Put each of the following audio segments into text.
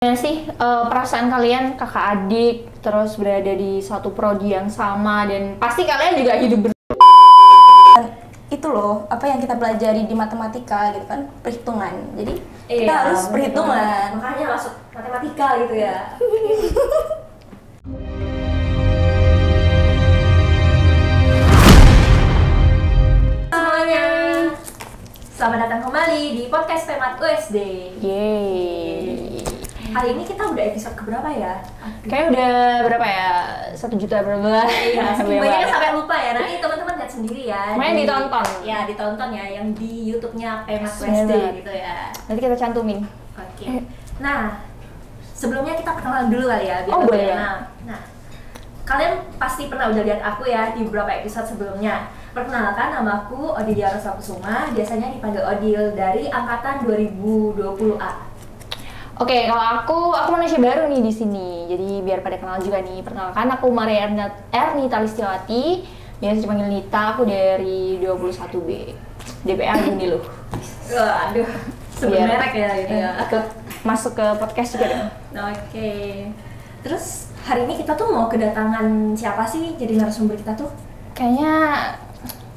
Gimana sih perasaan kalian kakak adik terus berada di satu prodi yang sama dan pasti kalian juga hidup itu loh apa yang kita pelajari di matematika gitu kan, perhitungan. Jadi kita harus perhitungan. Makanya masuk matematika gitu ya. Semuanya, selamat datang kembali di podcast Pemat USD. Yeay. Hari ini kita udah episode keberapa ya? Kayaknya udah berapa ya? 1 juta berapa? Iya, banyaknya sampai lupa ya. Nanti teman-teman lihat sendiri ya. Makanya ditonton. Ya, ditonton ya yang di YouTube-nya Pemat Sebenarnya. USD gitu ya. Nanti kita cantumin. Oke. Nah, sebelumnya kita perkenalan dulu kali ya, biar Oh, lebih boleh. kenal. Nah, kalian pasti pernah udah lihat aku ya di beberapa episode sebelumnya. Perkenalkan, nama aku Odilia Rosakusuma, biasanya dipanggil Odil dari angkatan 2020A. Oke, kalau aku manusia baru nih di sini. Jadi biar pada kenal juga nih. Perkenalkan aku Maria Ernita Listiawati. Biasa dipanggil Nita, aku dari 21B. DPA gini loh. Aduh, sebut Biar- merek ya gitu ya. Ikut masuk ke podcast juga dong. Oke. Terus hari ini kita tuh mau kedatangan siapa sih jadi narasumber kita tuh? Kayaknya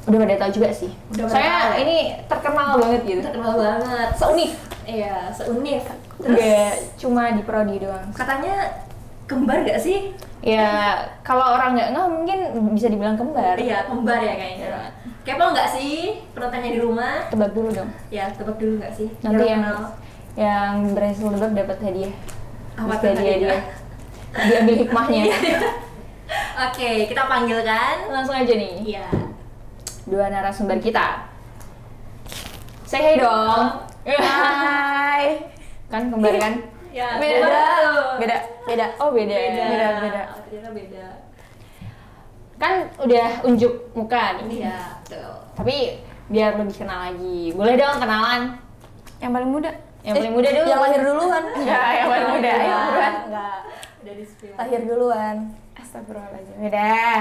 udah pada tahu juga sih. Udah pada Saya tahu ya? ini terkenal banget gitu. Terkenal banget. Seuniv. Iya, seuniv. Terus Enggak cuma di prodi doang. katanya kembar gak sih? Ya kalau orang nggak ngeh mungkin bisa dibilang kembar. Iya, kembar ya kayaknya. Iya. Kepo nggak sih penontonnya di rumah? Tebak dulu dong. Ya, tebak dulu nggak sih? Nanti Biar yang kenal. yang berhasil tebak dapat hadiah. Apa Dapat tuh hadiah dia. hadiah? Diambil hikmahnya. Oke, kita panggilkan. Langsung aja nih. Iya. Dua narasumber kita. Say hey dong. Hai. Kan kembar kan? Ya, Beda. tuh. Beda. Oh beda. Beda. Beda. Oh, ternyata beda. Kan udah unjuk muka nih. Iya, tuh. Tapi biar lebih kenal lagi. Boleh dong kenalan. Yang paling muda. Yang paling muda dulu. Yang lahir duluan. Enggak, yang paling muda. Ayo buruan. Enggak. Udah di spill. Lahir duluan. Astagfirullahaladzim. Udah.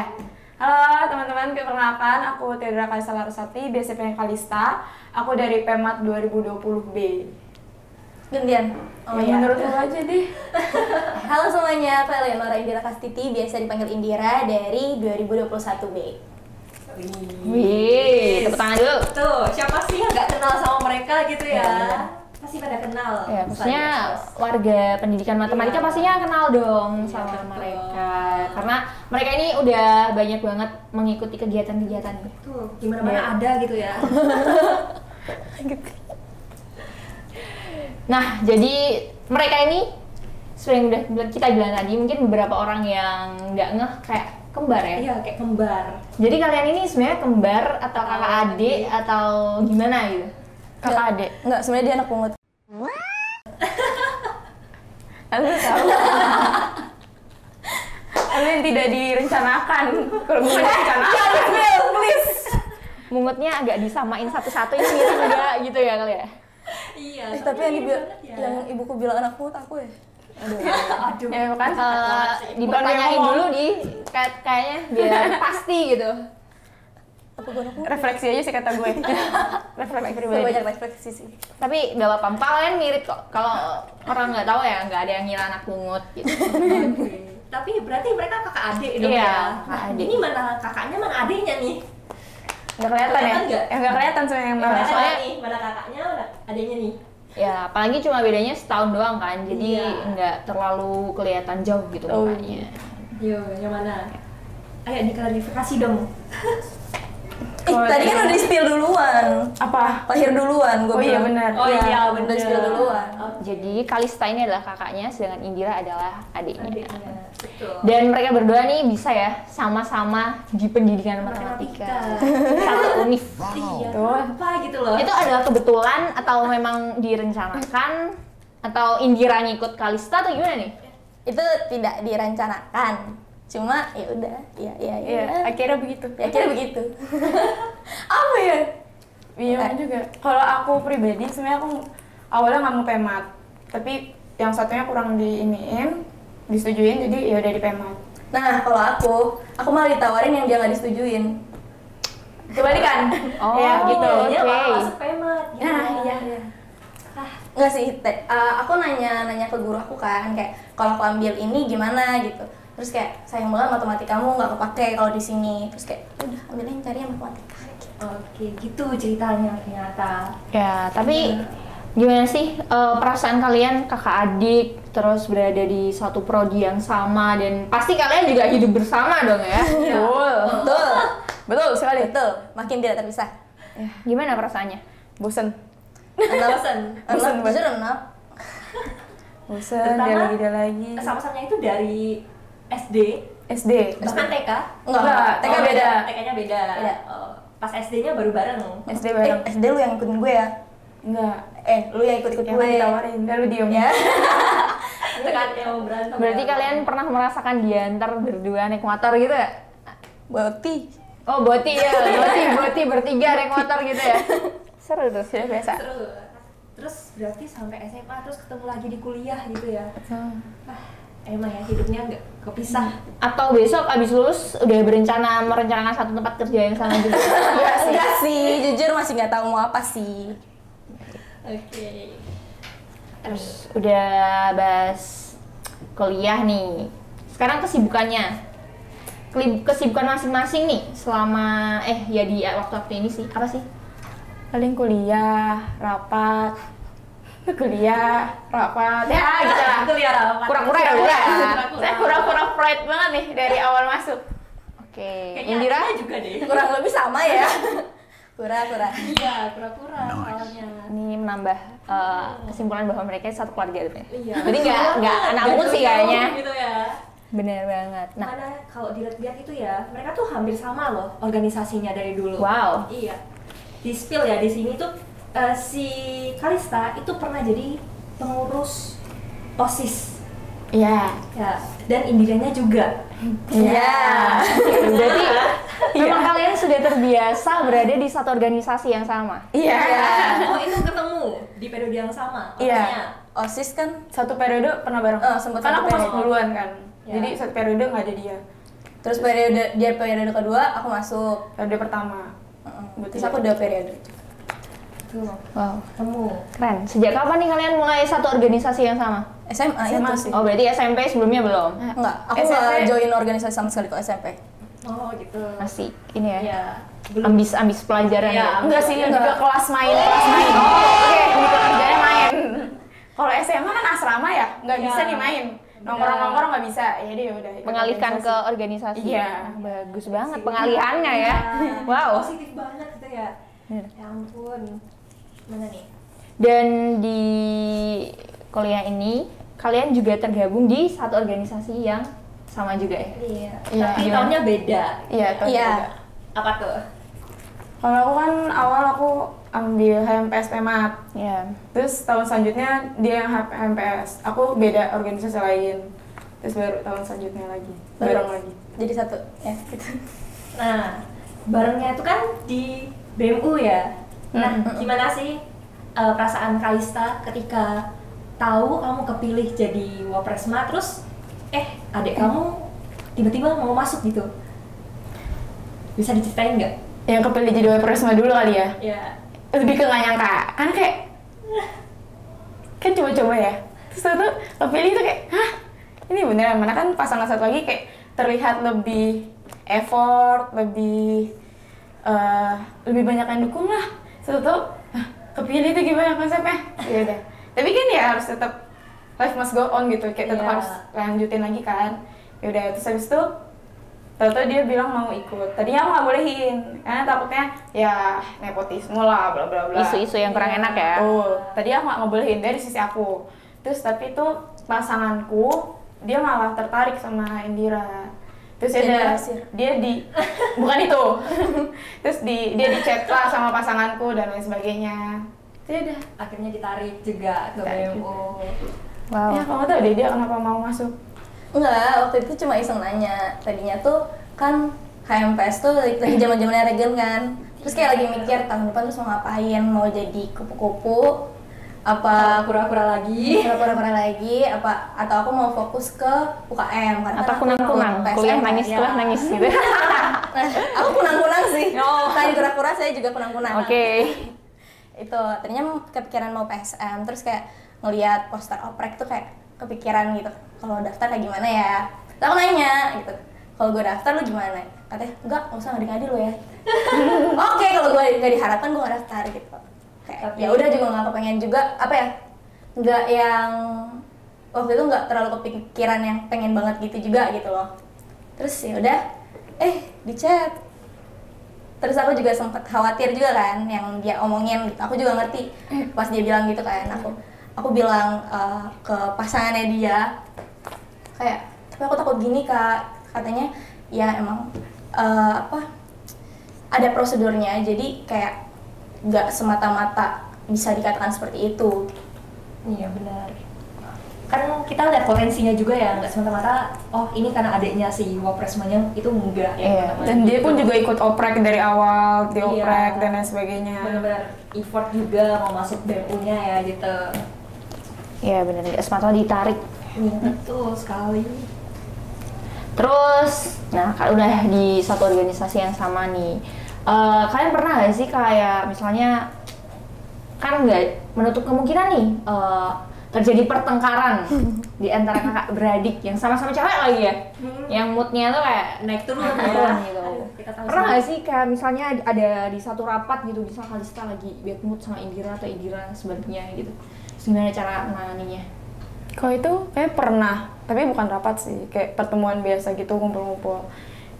Halo teman-teman, perkenalkan aku Theodora Kalista Larasati, biasa panggil Kalista. Aku dari Pemat 2020B. Gantian. Oh ya, menurut lu aja deh. Halo semuanya, aku Eleonora Indira Kastiti, biasa dipanggil Indira dari 2021B. Wih, tepuk tangan dulu. Tuh, siapa sih yang nggak kenal sama mereka gitu ya? Iya, Pasti pada kenal. Ya, maksudnya Ustaz. warga pendidikan matematika Iya. pastinya kenal dong Iya, sama betul. mereka. Karena mereka ini udah banyak banget mengikuti kegiatan-kegiatan. Tuh, gimana-mana Iya. ada gitu ya. Nah, jadi mereka ini seperti yang udah kita bilang tadi, mungkin beberapa orang yang nggak ngeh kayak kembar ya. Iya, kayak kembar. Jadi kalian ini sebenarnya kembar atau kakak adik atau gimana gitu? Kakak adik. Enggak, sebenarnya dia anak pungut. Aku tahu. Tapi yang tidak direncanakan. Kalau bukan direncanakan. Please. Mungutnya agak disamain satu-satu ini mirip enggak gitu ya kali ya? Iya, Tapi yang, mirip banget ya. yang ibuku bilang anak pungut aku ya. Aduh. Ya kan? Dipertanyain ngomong. dulu di kayaknya biar pasti gitu. Apa gue anak pungut? Refleksi aja sih kata gue. Refleksi Gue pribadi. banyak refleksi sih. Tapi gak apa-apa, kalian mirip kok. Kalau orang nggak tahu ya nggak ada yang ngira anak pungut gitu. Oke. Tapi berarti mereka kakak adik dong Iya, ya? kakak adik. Ini mana kakaknya, mana adiknya nih? Nggak kelihatan ya? Kelihatan nggak? Nggak kelihatan soalnya yang Mana mana. soalnya- nih? Mana kakaknya, mana adiknya nih? Ya, apalagi cuma bedanya setahun doang kan, jadi Iya. nggak terlalu kelihatan jauh gitu Oh. mukanya. Yo, yang mana? Ayo diklarifikasi dong. Tadi kan udah di-spill duluan. Apa? Lahir duluan, gue Oh iya bilang. benar. Oh iya, bener. Udah di-spill duluan. Jadi Kalista ini adalah kakaknya, sedangkan Indira adalah adiknya. Adiknya. Betul. Dan mereka berdua nih bisa ya sama-sama di pendidikan matematika. Satu univ. Iya, Tuh. apa gitu loh. Itu adalah kebetulan atau memang direncanakan atau Indira ngikut Kalista atau gimana nih? Itu tidak direncanakan. Cuma ya udah, ya. Iya, akhirnya begitu. Ya kira begitu. Apa ya? Bingung juga. Kalau aku pribadi sebenarnya aku awalnya nggak mau pemat, tapi yang satunya kurang disetujuin jadi ya udah di pemat. Nah, kalau aku malah ditawarin yang dia nggak disetujuin. Kebalikan. Oh, ya gitu. oke. Dia malah masuk pemat. Nah, iya. Ah, Enggak sih, aku nanya ke guru aku kan, kayak kalau aku ambil ini gimana gitu. Terus kayak sayang banget matematikamu nggak kepake kalau di sini. Terus kayak udah ambil yang cari yang matematika gitu. Oke, gitu ceritanya ternyata. Ya, tapi gimana sih perasaan kalian kakak adik terus berada di satu prodi yang sama dan pasti kalian juga hidup bersama dong ya? Betul. Betul sekali. Betul, makin tidak terpisah. Gimana perasaannya? Bosen. Bosen. Jujur enak. Bosen, Pertama, dia lagi. Sama-samanya itu dari SD, SD. bahkan TK. Enggak, TK beda. TK-nya beda. Beda. Oh, pas SD-nya baru bareng. SD bareng. SD lu yang ikutin gue ya? Enggak. Lu yang ikut-ikut Yang gue. ditawarin, dan lu diem. Ya. Tekan yang mau berantem. Berarti ya. kalian pernah merasakan diantar berdua naik motor gitu ya? Boti. Oh, boti ya, boti bertiga naik motor gitu ya? Seru tuh, sudah biasa. Seru. Terus berarti sampai SMA terus ketemu lagi di kuliah gitu ya. Emang ya hidupnya nggak kepisah. Atau besok abis lulus udah merencanakan satu tempat kerja yang sama juga? Enggak sih, jujur masih nggak tahu mau apa sih. Oke. Terus udah bahas kuliah nih. Sekarang kesibukannya. Kesibukan masing-masing nih selama ya di waktu-waktu ini sih. Apa sih? Paling kuliah, rapat. Kuliah, rapat. Ya gitu lah. Kuliah apa? Kura-kura ya, Kura. Saya kura-kura pride banget nih dari awal masuk. Oke. Kayaknya Indira? Atika juga deh. Kurang lebih sama ya. Kura-kura. Iya, kura-kura soalnya. Ini menambah kesimpulan bahwa mereka satu keluarga gitu ya. Iya. Jadi nggak anak angkut sih kayaknya. Gitu ya. Bener banget. Nah, Mana kalau dilihat-lihat itu ya, mereka tuh hampir sama loh organisasinya dari dulu. wow. Iya. Di spill ya di sini tuh si Kalista itu pernah jadi pengurus OSIS. Iya. Ya, dan Indiranya juga. Iya. Berarti memang kalian sudah terbiasa berada di satu organisasi yang sama. Iya. Oh, itu ketemu di periode yang sama. Iya. maksudnya. OSIS kan Satu periode pernah bareng. sempet Kan satu aku masuk periode. duluan kan. Ya. Jadi satu periode nggak ada dia. terus periode kedua aku masuk. Periode pertama. Terus aku udah periode. Tuh, Wow. ketemu. Keren. Sejak kapan nih kalian mulai satu organisasi yang sama? SMA SMA itu sih. Oh, berarti SMP sebelumnya belum? Enggak, aku SMP. nggak join organisasi sama sekali kok SMP. Oh, gitu. Masih ini ya. Iya. Ambis pelajaran Iya, ya. Enggak sih, Enggak. juga kelas main. Oke, gitu kerjanya main. Kalau SMA kan asrama ya, nggak bisa Iya. nih main. Nongkrong-nongkrong nggak bisa. Ya deh udah. ikut Mengalihkan ke organisasi. organisasi. Iya. Bagus banget pengalihannya ya. Iya. Wow. Positif banget gitu ya. Bener. Ya ampun. Mana nih? Dan di kuliah ini kalian juga tergabung di satu organisasi yang sama juga ya? Iya. Iya. Tapi tahunnya beda. Iya, tahun Iya. beda. Apa tuh? Kalau aku kan awal aku ambil HMPS Pemat. Iya. Terus tahun selanjutnya dia yang HMPS. Aku beda organisasi lain. Terus baru tahun selanjutnya lagi. Bareng lagi. Jadi satu ya gitu. Nah, barengnya itu kan di BMU ya. Nah, gimana sih perasaan Kalista ketika tahu kamu kepilih jadi Wapresma, terus adik kamu tiba-tiba mau masuk gitu? Bisa diceritain nggak? Yang kepilih jadi Wapresma dulu kali ya. Ya. Lebih ke nggak nyangka. Kan kayak kan coba-coba ya. Terus tuh kepilih tuh kayak, hah? Ini beneran, mana kan pasangan satu lagi kayak terlihat lebih effort, lebih banyak yang dukung lah. Terus tuh, kepilih itu gimana konsepnya? Ya udah. Tapi kan ya harus tetap life must go on gitu, kayak tetap Iya. harus lanjutin lagi kan. Ya udah, terus habis itu tahu-tahu dia bilang mau ikut. Tadinya aku nggak bolehin, karena takutnya ya nepotisme lah, bla bla bla. Isu-isu yang kurang enak ya. Tadi aku nggak ngebolehin dari sisi aku. Terus tapi tuh pasanganku dia malah tertarik sama Indira. Terus Jadi ada Nasir. dia bukan itu. Terus dia di chat lah sama pasanganku dan lain sebagainya. Ya udah. Akhirnya ditarik juga ke Ditarik BMU. Wow. Ya kamu tahu deh dia kenapa mau masuk. Enggak, waktu itu cuma iseng nanya. Tadinya tuh kan HMPS tuh lagi zaman-zamannya Regen kan. Terus kayak lagi mikir tahun depan terus mau ngapain, mau jadi kupu-kupu apa Kura-kura lagi. pura-pura lagi apa atau aku mau fokus ke UKM karena Atau kan aku kunang-kunang, ikut PSM kuliah kan. nangis, ya. kuliah nangis gitu. Nah, aku kunang-kunang sih. Oh. Selain kura-kura saya juga kunang-kunang. Oke. itu tadinya kepikiran mau PSM, terus kayak ngelihat poster oprek tuh kayak kepikiran gitu kalau daftar kayak gimana ya. Terus aku nanya gitu, kalau gue daftar lu gimana? Katanya nggak usah ngadi-ngadi lu ya. Oke, kalau gue nggak diharapkan gue nggak daftar gitu. Kayak ya udah juga nggak kepengen juga apa ya, nggak yang waktu itu nggak terlalu kepikiran yang pengen banget gitu juga gitu loh. Terus ya udah di chat. Terus aku juga sempat khawatir juga kan yang dia omongin gitu. Aku juga ngerti pas dia bilang gitu kan. Aku bilang ke pasangannya dia kayak, tapi aku takut gini Kak. Katanya ya emang ada prosedurnya, jadi kayak nggak semata-mata bisa dikatakan seperti itu. Iya benar. Kan kita lihat potensinya juga ya, nggak semata-mata oh ini karena adiknya si Wapres Manyang, itu enggak ya. Dan dia pun juga ikut oprek dari awal, di oprek Iya. dan lain sebagainya. Benar-benar effort juga mau masuk BEM-nya ya gitu. Iya bener, nggak semata ditarik. Iya betul sekali. Terus, nah kalau udah di satu organisasi yang sama nih, kalian pernah nggak sih kayak misalnya kan nggak menutup kemungkinan nih terjadi pertengkaran di antara kakak beradik yang sama-sama cewek lagi ya, yang moodnya tuh kayak Naik turun gitu. Aduh, kita tahu Pernah nggak sendiri. sih kayak misalnya ada di satu rapat gitu, misalnya Kalista lagi bad mood sama Indira atau Indira sebaliknya gitu, terus gimana cara menanganinya? Kalau itu kayak pernah, tapi bukan rapat sih, kayak pertemuan biasa gitu, ngumpul-ngumpul.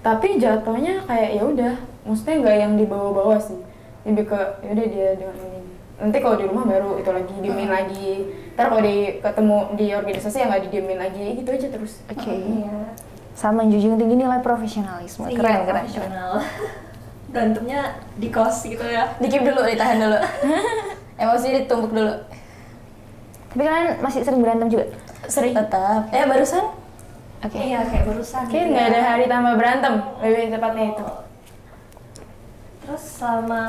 Tapi jatuhnya kayak ya udah, maksudnya nggak yang dibawa-bawa sih, lebih ke ya udah dia dengan ini. Nanti kalau di rumah baru itu lagi diemin lagi. Ntar kalau ketemu di organisasi ya nggak didiemin lagi, gitu aja terus. Oke. Iya. Sama menjunjung tinggi nilai profesionalisme. Iya, Keren, keren. profesional. Berantemnya di kos gitu ya. Dikip dulu, ditahan dulu. Emosinya ditumpuk dulu. Tapi kalian masih sering berantem juga? Sering. Tetap. Barusan Oke. Iya kayak barusan. Kayak gitu nggak ya. ada hari tambah berantem, lebih tepatnya itu. Terus selama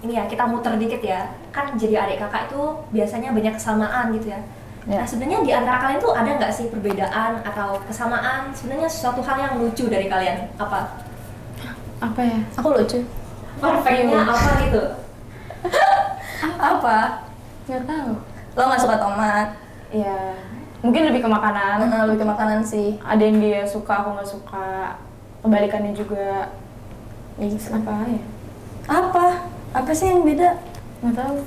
ini ya kita muter dikit ya, kan jadi adik kakak itu biasanya banyak kesamaan gitu ya. Ya. Nah sebenarnya di antara kalian tuh ada nggak sih perbedaan atau kesamaan? Sebenarnya sesuatu hal yang lucu dari kalian apa? Apa ya? aku lucu. Perfectnya apa gitu? Apa? Nggak tahu. Lo nggak suka tomat? Ya, mungkin lebih ke makanan. Lebih ke makanan sih. Ada yang dia suka, aku nggak suka. Kebalikannya juga. Ya gitu. Apa ya? Apa? Apa sih yang beda? Nggak tahu.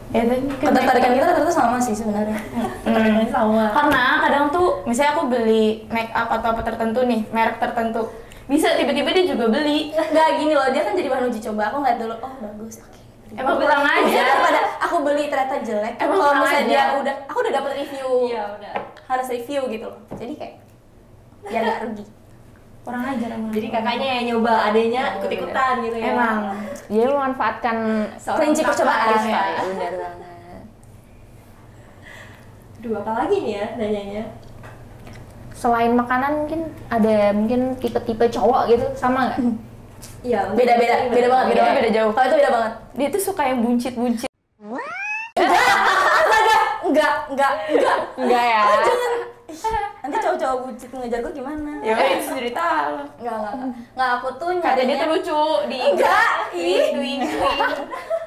Ya, tapi Ketertarikan kita ternyata sama sih sebenarnya. Kalian sama. Karena kadang tuh, misalnya aku beli make up atau apa tertentu nih, merek tertentu, bisa tiba-tiba dia juga beli. Nggak gini loh, dia kan jadi bahan uji coba. Aku ngeliat dulu, oh bagus, oke. Emang kurang aja. Daripada aku beli ternyata jelek. Emang Kalau kurang misalnya aja. aku udah dapet review. Iya udah. Harus review gitu loh. Jadi kayak biar nggak rugi. Kurang ajar emang. Jadi kakaknya yang nyoba, adanya ikut-ikutan gitu ya. Emang. Dia memanfaatkan Seorang Kelinci kakak percobaan. Arif, ya. ya, benar banget. Aduh apa lagi nih ya nanyanya? Selain makanan mungkin ada tipe-tipe cowok gitu, sama nggak? Iya. Beda-beda banget. Beda, beda jauh. Kalau itu beda banget. Dia tuh suka yang buncit-buncit. Enggak. Enggak ya. Nanti cowok-cowok bucit ngejar gue gimana? Ya udah, itu cerita lo. Enggak, aku tuh Kata dia nyarinya tuh lucu di Enggak, ih.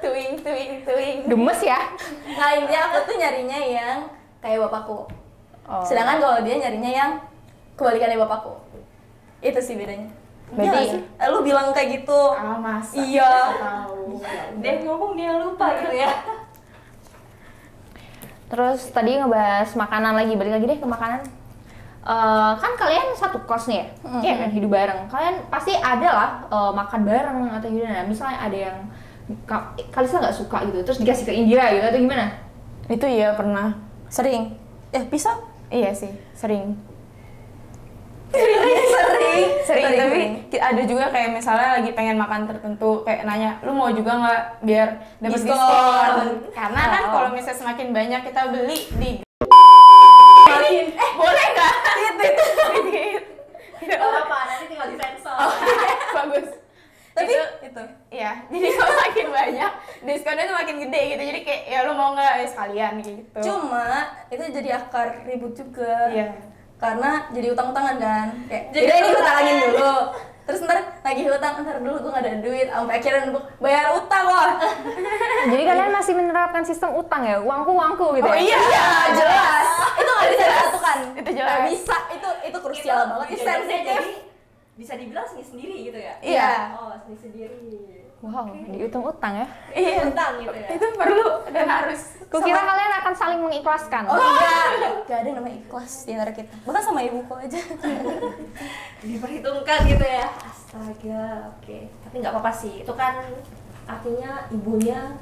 tuing. Gemes ya? Nah intinya aku tuh nyarinya yang kayak bapakku. Oh. Sedangkan kalau dia nyarinya yang kebalikannya bapakku. Itu sih bedanya. Berarti- Iya, lu bilang kayak gitu. Ah, masa? Iya. Tahu. Dia ngomong dia lupa gitu ya. Terus tadi ngebahas makanan lagi, balik lagi deh ke makanan. Kan kalian satu kos nih ya, iya kan, hidup bareng. Kalian pasti ada lah makan bareng atau gimana. Misalnya ada yang Kalista nggak suka gitu, terus dikasih ke Indira gitu atau gimana? Itu iya pernah. Sering. Bisa? Iya sih, sering. Sering. Tapi ada juga kayak misalnya lagi pengen makan tertentu, kayak nanya, lu mau juga nggak biar dapat Diskon. diskon? Karena kan Oh. kalau misalnya semakin banyak kita beli di Makin. boleh nggak? Itu. Gak apa-apa, nanti tinggal disensor. Bagus. Tapi itu. Iya, jadi kalau makin banyak diskonnya tuh makin gede gitu. Jadi kayak ya lu mau nggak sekalian gitu. Cuma itu jadi akar ribut juga. Iya. Karena jadi utang-utangan kan. Kayak Jadi jadi ini gue utang-utangan. talangin dulu. Terus ntar lagi hutang, ntar dulu gue gak ada duit, sampai akhirnya gue bayar utang loh. Jadi kalian masih menerapkan sistem utang ya? Uangku gitu Oh ya? Iya, jelas. Itu gak bisa disatukan. Itu jelas. Gak bisa, itu krusial banget, itu sensitif. Jadi bisa dibilang sendiri gitu ya? Iya. Oh, sendiri. Wow, dihitung utang ya? Iya, Utang gitu ya? itu perlu dan harus. Kukira kalian akan saling mengikhlaskan. Oh enggak, gak ada yang namanya ikhlas di antara kita. Bahkan sama ibuku aja. Diperhitungkan gitu ya? Astaga, oke. Tapi nggak apa-apa sih, itu kan artinya ibunya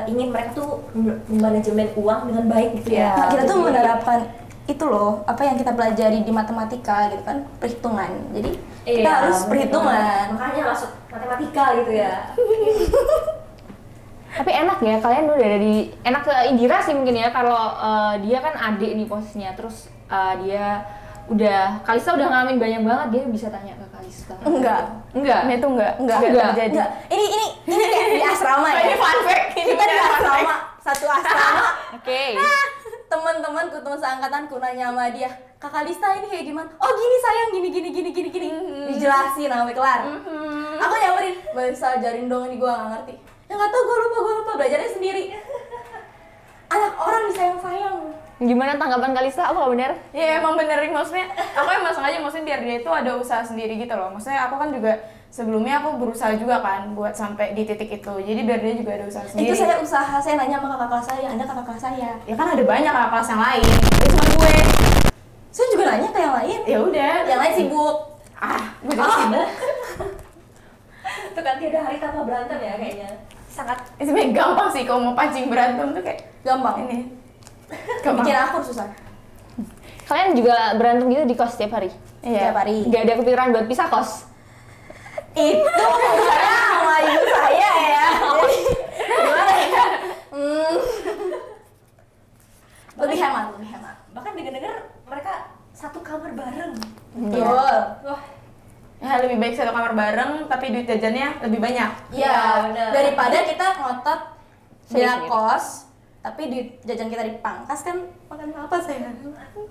ingin mereka tuh manajemen uang dengan baik gitu ya? Nah, kita tuh Jadi- menerapkan itu loh, apa yang kita pelajari di matematika gitu kan, perhitungan. Jadi kita harus perhitungan. Makanya masuk matematika gitu ya. Tapi enak ya, kalian udah dari enak ke Indira sih mungkin ya, kalau dia kan adik nih posisinya, terus dia udah Kalista udah ngalamin banyak banget, dia bisa tanya ke Kalista. Enggak. Ini tuh enggak terjadi. Enggak. Ini kayak di asrama ya. Ini fun fact. Kita di asrama, satu asrama. Oke. Teman-temanku, teman seangkatanku nanya sama dia, Kak Kalista ini kayak gimana? Oh gini sayang, gini. Dijelasin sampai kelar. Aku nyamperin, bisa ajarin dong ini, gua gak ngerti. Ya nggak tahu, gue lupa belajarnya sendiri. Anak orang disayang-sayang. Gimana tanggapan Kalista? Apa benar? Ya emang bener, maksudnya aku emang sengaja maksudnya biar dia itu ada usaha sendiri gitu loh. Maksudnya aku kan juga sebelumnya aku berusaha juga kan buat sampai di titik itu. Jadi biar dia juga ada usaha sendiri. Itu saya usaha, saya nanya sama kakak kelas saya, Anda kakak kelas saya. Ya kan ada banyak kakak kelas yang lain. Itu cuma gue. Saya juga nanya ke yang lain. Ya udah. Yang lain sibuk. Gue juga sibuk. Itu kan tiada hari tanpa berantem ya kayaknya. Sangat Itu sebenarnya gampang sih kalau mau pancing berantem tuh kayak Gampang. ini. Bikin akur susah. Kalian juga berantem gitu di kos setiap hari? Iya. Tiap hari. Gak ada kepikiran buat pisah kos? Itu saya sama ibu saya ya. Jadi gimana ya? Lebih hemat. bahkan dengar-dengar mereka satu kamar bareng. Betul. Wah, Ya lebih baik satu kamar bareng tapi duit jajannya lebih banyak. Iya, bener. daripada kita ngotot beda Sendiri-sendiri. kos, tapi di jajan kita dipangkas kan makan apa saya?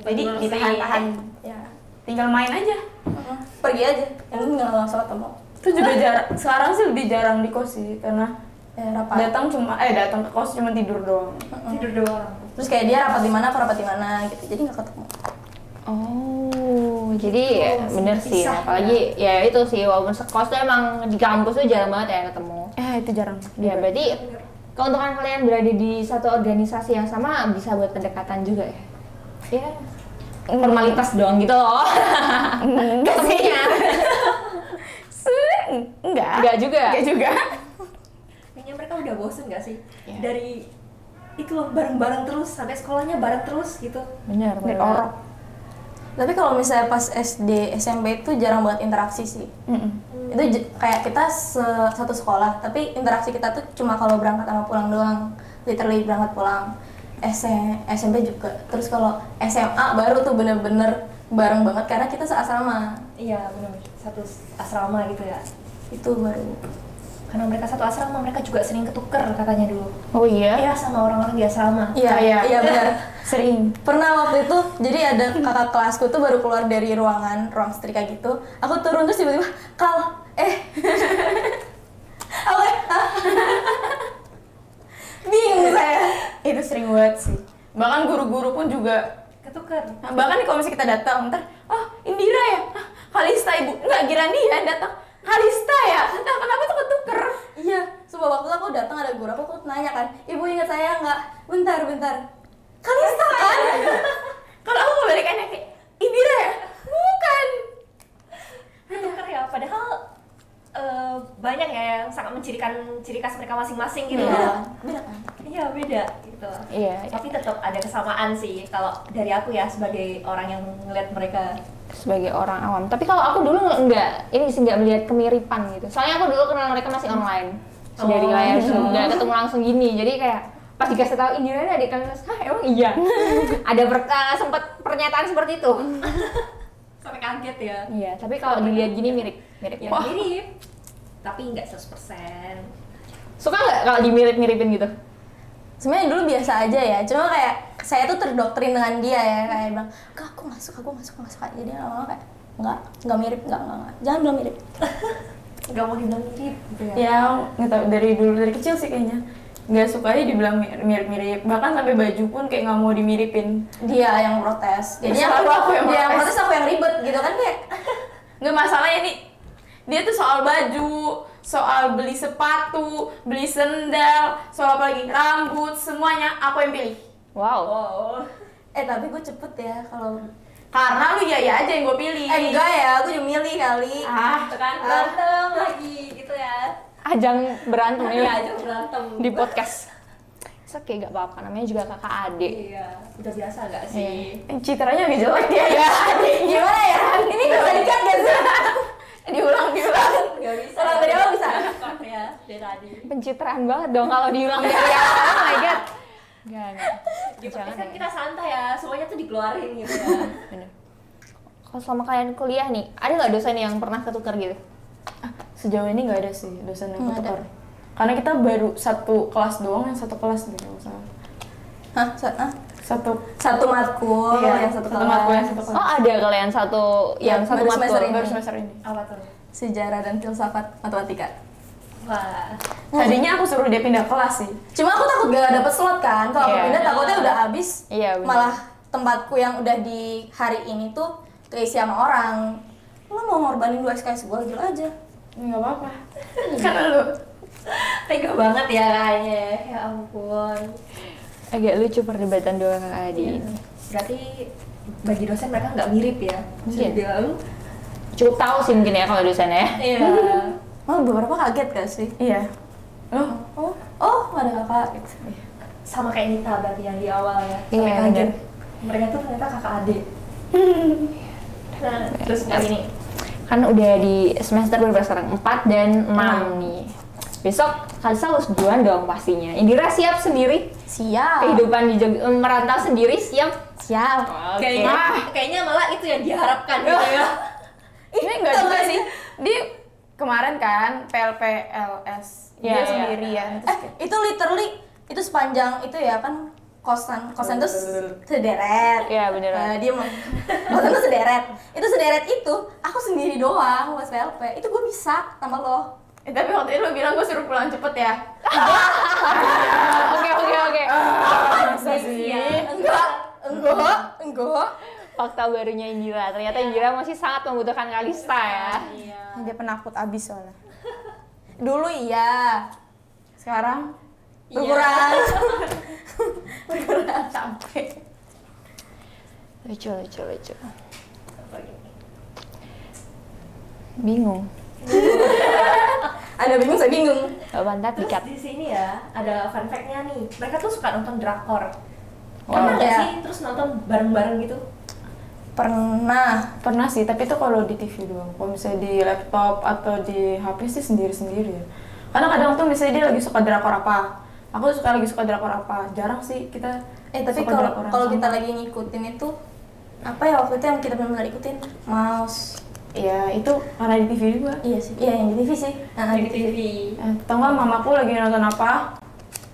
Jadi Betul ditahan-tahan. Ya, Tinggal main aja. pergi aja. Yang ini nggak langsung ketemu. Itu juga sekarang sih lebih jarang di kos sih karena Ya, rapat. datang ke kos cuma tidur doang. tidur doang. Terus kayak dia rapat di mana, aku rapat di mana gitu. Jadi nggak ketemu. Oh, jadi ya, bener sih. pisah, Apalagi ya itu sih, walaupun sekos tuh emang di kampus tuh jarang banget ya ketemu. Itu jarang. Ya berarti keuntungan kalian berada di satu organisasi yang sama bisa buat pendekatan juga ya? Ya, formalitas doang gitu loh. Enggak sih. Ketemunya. Enggak. Enggak juga. Enggak juga. Kayaknya mereka udah bosen gak sih? Iya. Dari itu loh bareng-bareng terus sampai sekolahnya bareng terus gitu. Bener, Dari orok. Tapi kalau misalnya pas SD, SMP itu jarang banget interaksi sih. Itu kayak kita satu sekolah, tapi interaksi kita tuh cuma kalau berangkat sama pulang doang. Literally berangkat pulang. SMP juga. Terus kalau SMA baru tuh bener-bener bareng banget karena kita seasrama. Iya benar, satu asrama gitu ya. Itu baru. Karena mereka satu asrama, mereka juga sering ketuker katanya dulu. Oh iya? Iya sama orang-orang di asrama. Iya benar. Sering. Pernah waktu itu, jadi ada kakak kelasku tuh baru keluar dari ruang setrika gitu. Aku turun terus tiba-tiba, Kal, aku bingung saya. Itu sering banget sih. Bahkan guru-guru pun juga. Ketuker. Nah, bahkan kalau misalnya kita datang, ntar, Indira ya? Kalista ibu. Enggak, Girandi ya datang. Kalista ya? Nah, kenapa tuh ketuker? Iya, sumpah waktu itu aku datang ada guru aku nanya kan, ibu ingat saya nggak? Bentar. Kalista kan? Kalau aku kebalikannya kayak, Indira ya? Bukan. Ketuker ya, padahal banyak ya yang sangat mencirikan ciri khas mereka masing-masing gitu. Beda kan? Iya beda gitu. Iya. Tapi tetap ada kesamaan sih kalau dari aku ya sebagai orang yang ngeliat mereka. Sebagai orang awam. Tapi kalau aku dulu enggak, ini sih enggak melihat kemiripan gitu. Soalnya aku dulu kenal mereka masih online. Dari layar Zoom, enggak ketemu langsung gini. Jadi kayak pas dikasih tahu Indira ini adik kalian, emang iya. Ada sempat pernyataan seperti itu. Sampai kaget ya. Iya, tapi kalau dilihat gini mirip. Ya Wah, mirip. Tapi nggak 100%. suka nggak kalau dimirip-miripin gitu? Sebenarnya dulu biasa aja ya, cuma kayak saya tuh terdoktrin dengan dia ya, kayak bilang, Kak aku nggak suka, jadi lama-lama kayak Nggak mirip, nggak. Jangan bilang mirip. Nggak mau dibilang mirip gitu ya? Ya nggak tahu, dari kecil sih kayaknya nggak suka aja dibilang mirip-mirip, bahkan sampai baju pun kayak nggak mau dimiripin. Dia yang protes. Jadi Selalu aku yang dia yang protes. protes, aku yang ribet gitu kan kayak. Nggak, masalahnya nih, dia tuh soal baju, soal beli sepatu, beli sendal, soal apa lagi, rambut, semuanya aku yang pilih. Wow. Oh. Tapi gue cepet ya kalau. Karena lu ya aja yang gue pilih. Enggak ya, aku juga milih kali. Tekan berantem lagi gitu ya. Ajang berantem Iya nih aja berantem. di podcast. Oke, gak apa-apa, namanya juga kakak adik. Iya, udah biasa gak sih? Citranya agak jelek dia ya. Gimana ya? Ini nggak bisa dikat gak sih? diulang. Gak bisa. Kalau dari awal bisa. Ya, dari tadi. Pencitraan banget dong kalau diulang dari awal. Oh my god. Enggak. Di Jangan podcast kan ya. kita santai ya, semuanya tuh dikeluarin gitu ya. Bener. Kalau selama kalian kuliah nih, ada nggak dosen yang pernah ketukar gitu? Sejauh ini nggak ada sih dosen yang Nggak ketukar. Karena kita baru satu kelas doang, yang satu kelas deh kalau salah. Hah? Satu matkul, Iya, yang satu satu kelas. matkul, yang satu kelas. Oh ada kalian satu yang Ya, satu baru matkul. semester ini. Baru semester ini. Apa tuh? Sejarah dan filsafat matematika. Wah. Tadinya aku suruh dia pindah kelas sih. Cuma aku takut gak dapet slot kan. Kalau aku Iya. pindah takutnya udah habis. Iya, bener. Malah tempatku yang udah di hari ini tuh keisi sama orang. Lo mau ngorbanin 2 SKS gue, gila aja. Nggak apa-apa. Karena lu. Tega banget ya kayaknya. Ya ampun. Agak lucu perdebatan dua kakak adik. Berarti bagi dosen mereka nggak mirip ya? Bisa Mungkin. dibilang. Cukup tahu sih mungkin ya kalau dosennya ya. Iya. Oh, beberapa kaget gak sih? Iya. Oh, ada kakak. Sama kayak Nita berarti yang di awal ya. Iya, Sampai kaget. bener. Mereka tuh ternyata kakak adik. Nah, terus kali ini Kan udah di semester berapa sekarang? 4 dan 6 nih. Besok Kalisa harus duluan dong pastinya. Indira siap sendiri? Siap. Kehidupan di merantau sendiri siap? Siap. Oke. kayaknya malah itu yang diharapkan gitu ya. Ini enggak juga sih. Dia kemarin kan PLPLS. Iya, Dia iya. sendirian. Terus kayak, Itu literally itu sepanjang itu ya kan kosan tuh sederet. Iya, beneran. Dia kosan tuh sederet. Itu sederet itu aku sendiri doang pas PLP. Itu gue bisa sama lo. tapi waktu itu lu bilang gue suruh pulang cepet ya. Oke. Masa sih? Enggak. Fakta barunya Indira. Ternyata Indira masih sangat membutuhkan Kalista ya. Iya. Dia penakut abis soalnya. Dulu iya. Sekarang Berkurang. sampai. Lucu. Apa gini? Bingung. Anda bingung, saya bingung. Pantat Terus dikat. di sini ya ada fun fact-nya nih. Mereka tuh suka nonton drakor. Oh, Pernah nggak iya. sih terus nonton bareng-bareng gitu? Pernah. Sih, tapi itu kalau di TV doang. Kalau misalnya di laptop atau di HP sih sendiri-sendiri ya. Karena kadang tuh misalnya dia lagi suka drakor apa, aku lagi suka drakor apa. Jarang sih kita. Tapi suka drakor yang kalau sama. kita lagi ngikutin itu apa ya waktu itu yang kita benar-benar ikutin? Mouse. Ya itu karena di TV juga. Iya sih. Iya yang di TV sih. Di TV. Tau nggak mamaku lagi nonton apa?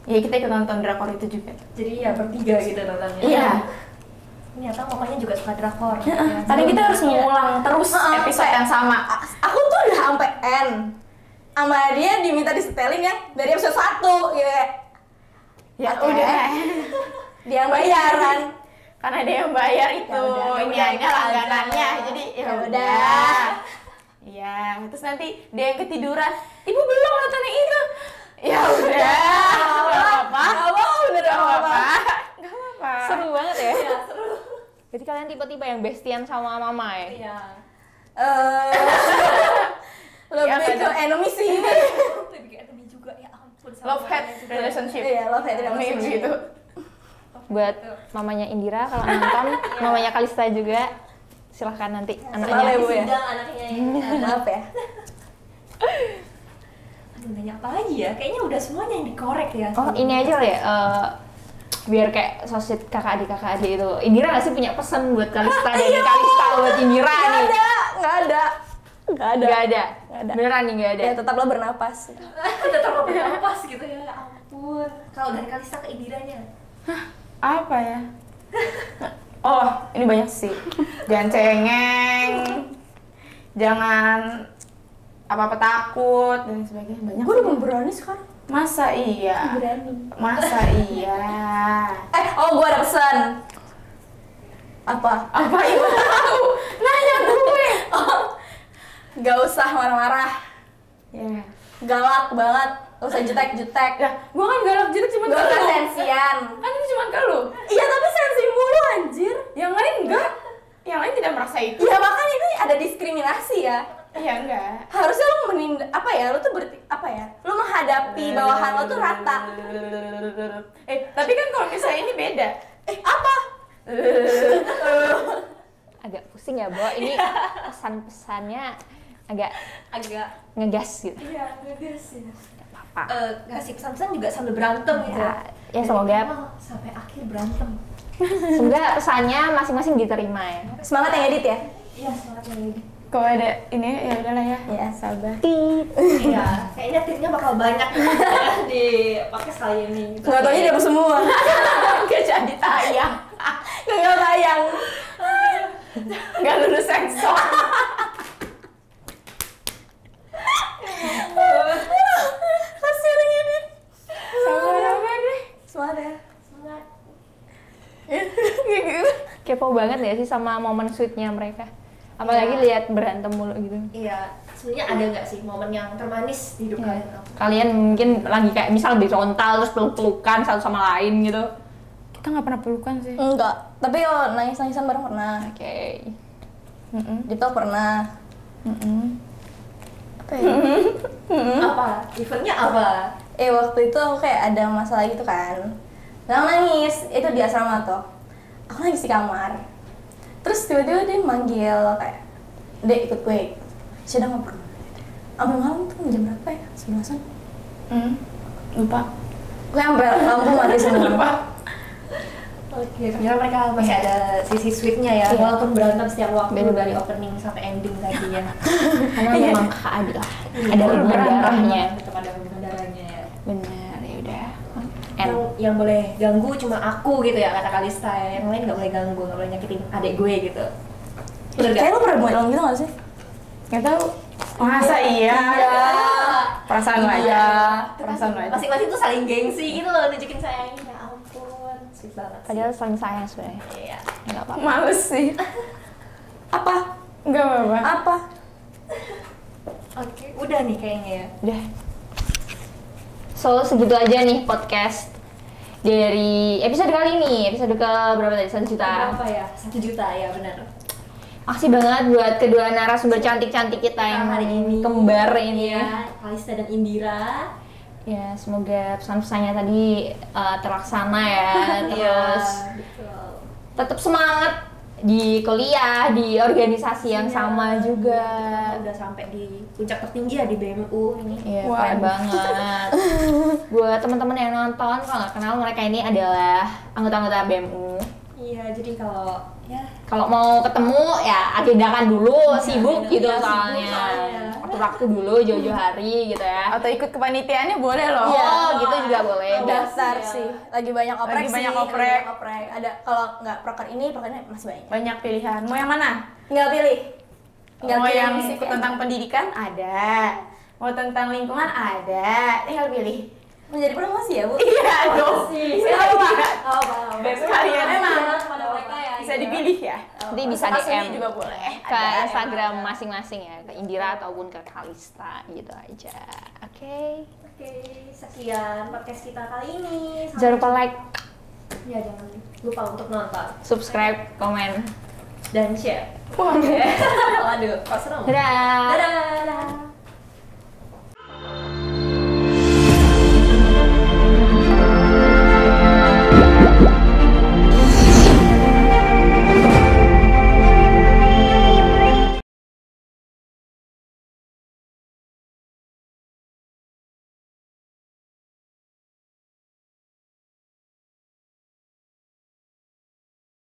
Ya kita ikut nonton drakor itu juga. Jadi ya bertiga gitu nontonnya. Iya. Ternyata mamanya juga suka drakor. Ya. Kadang kita harus mengulang terus episode yang sama. Aku tuh udah sampai N. Sama dia diminta disetelin yang dari episode 1 gitu. Ya Oke. udah. Dia yang bayaran. Karena dia yang bayar itu, Ya udah, iniannya ikut aja. langganannya, jadi ya Ya udah. udah. Iya, terus nanti dia yang ketiduran, ibu belum nonton yang itu. Ya udah. Gak apa-apa. Gak apa-apa. Gak apa-apa. Seru banget ya. Iya, seru. Jadi kalian tipe-tipe yang bestian sama mama ya? Iya. Lebih Ya, ke kadang- enemy sih. Lebih kayak enemy juga ya ampun. sama Love hate mamanya juga. relationship. Iya, love hate Namanya relationship. gitu. Buat mamanya Indira kalau nonton, mamanya Kalista juga silahkan nanti Boleh, anaknya. Bu, ya? Sidang anaknya yang Maaf ya. Aduh, nanya apa lagi ya? Kayaknya udah semuanya yang dikorek ya. Oh ini aja kali ya, biar kayak sosit kakak adik itu. Indira nggak sih punya pesan buat Kalista dari Kalista buat Indira nih? Nggak ada. Nggak ada. Nggak ada. Beneran nih nggak ada. Ya tetaplah bernapas. Udah terlalu bernapas gitu ya. Ya ampun. Kalau dari Kalista ke Indiranya. Apa ya? Oh, ini banyak sih. Jangan cengeng. jangan apa-apa takut dan sebagainya. Banyak. Gue udah berani sekarang. Masa iya? Berani. Masa iya? Gue ada pesan. Apa? Apa itu tahu? Nanya gue. Gak usah marah-marah. Ya. Galak banget. Gak usah jutek-jutek. Ya, gue kan galak gitu cuma Gak usah sensian. Kan itu cuma ke lu. Iya tapi sensi mulu anjir. Yang lain enggak. Yang lain tidak merasa itu. Ya makanya ini ada diskriminasi ya. Iya enggak. Harusnya lu lu tuh lu menghadapi bawahan lo tuh rata. Tapi kan kalau misalnya ini beda. Apa? Agak pusing ya, Bo. Ini pesan-pesannya agak ngegas gitu. Iya, ngegas ya. Apa? Ngasih pesan-pesan juga sambil berantem gitu. Ya semoga Sampai akhir berantem. semoga pesannya masing-masing diterima ya. Semangat yang edit ya. Iya, semangat yang ini. Kalau ada ini ya udahlah ya. Iya. Sabar. Iya, kayaknya tipnya bakal banyak di podcast kali ini. Nggak taunya dapet semua. Gak jadi tayang. Nggak tayang. Gak lulus sensor. Kasian yang edit. Sabar deh. Semangat ya. Semangat. Kepo banget ya sih sama momen sweetnya mereka. Apalagi lihat berantem mulu gitu. Iya, sebenarnya ada nggak sih momen yang termanis di hidup kalian? Kalian mungkin lagi kayak misal di frontal terus peluk-pelukan satu sama lain gitu. Kita nggak pernah pelukan sih. Enggak. Tapi kalau nangis-nangisan bareng pernah. Oke. Dipeluk pernah. Apa ya? Apa? Eventnya apa? Waktu itu aku kayak ada masalah gitu kan. Nangis. Itu di asrama tuh. Aku nangis di kamar. Terus tiba-tiba dia manggil kayak, "Dek, ikut gue." Sudah nggak pernah. Sampai malam tuh jam berapa ya? 11-an. Lupa. Gue sampai lampu mati semua. Oke, ternyata mereka masih ada sisi sweetnya ya, walaupun berantem setiap waktu dari opening sampai ending tadi ya. Karena memang keadilan. Ada hubungan darahnya. Tetap ada hubungan darahnya ya. Benar, ya udah. Yang boleh ganggu cuma aku gitu ya, kata Kalista ya. Yang lain nggak boleh ganggu, nggak boleh nyakitin adik gue gitu. Bener Kayak gak? lo pernah bilang gitu gak sih? Nggak tahu. Masa iya? Perasaan lo aja. Perasaan lo aja. Masing-masing tuh saling gengsi gitu loh, nunjukin sayangnya. Ya ampun, sweet banget sih. Padahal saling sayang sebenarnya. Iya. Enggak apa-apa. Males sih. Apa? Enggak apa-apa. Apa? Oke, udah nih kayaknya ya. Udah. So, segitu aja nih podcast dari episode kali ini. Episode ke berapa tadi? 1 juta. Berapa ya? 1 juta ya, benar. Makasih banget buat kedua narasumber cantik-cantik kita yang Hari ini kembar ini. ya, Kalista dan Indira. Ya, semoga pesan-pesannya tadi terlaksana ya. Terus betul. tetap semangat di kuliah, di organisasi yang Iya, sama juga. Kita udah sampai di puncak tertinggi ya di BMU ini. Iya, Wah. keren banget. Buat teman-teman yang nonton, kalau nggak kenal, mereka ini adalah anggota-anggota BMU. Iya, jadi kalau ya Kalau mau ketemu ya agendakan dulu, sibuk gitu iya, sibuk soalnya. soalnya. Waktu dulu, jauh-jauh hari gitu ya. Atau ikut kepanitiaannya boleh loh. Oh, gitu juga boleh. Daftar Iya. sih. Lagi banyak oprek Lagi sih. banyak lagi oprek. banyak oprek. Ada kalau nggak proker ini masih banyak. Banyak pilihan. Mau yang mana? Tinggal pilih. Mau yang sih tentang pendidikan ada. Mau tentang lingkungan ada. Tinggal pilih. menjadi promosi ya, Bu? Iya dong. Apa? Sekalian emang. pada mereka ya. Bisa dipilih ya. Nanti bisa Pas ini DM juga boleh. ke Ada. Instagram masing-masing ya, ke Indira ataupun ke Kalista gitu aja. Oke. Oke, sekian podcast kita kali ini. Jangan lupa like, Ya, jangan lupa untuk nonton subscribe, komen. dan share. Wah. Waduh, kok serem. Dadah. Dadah.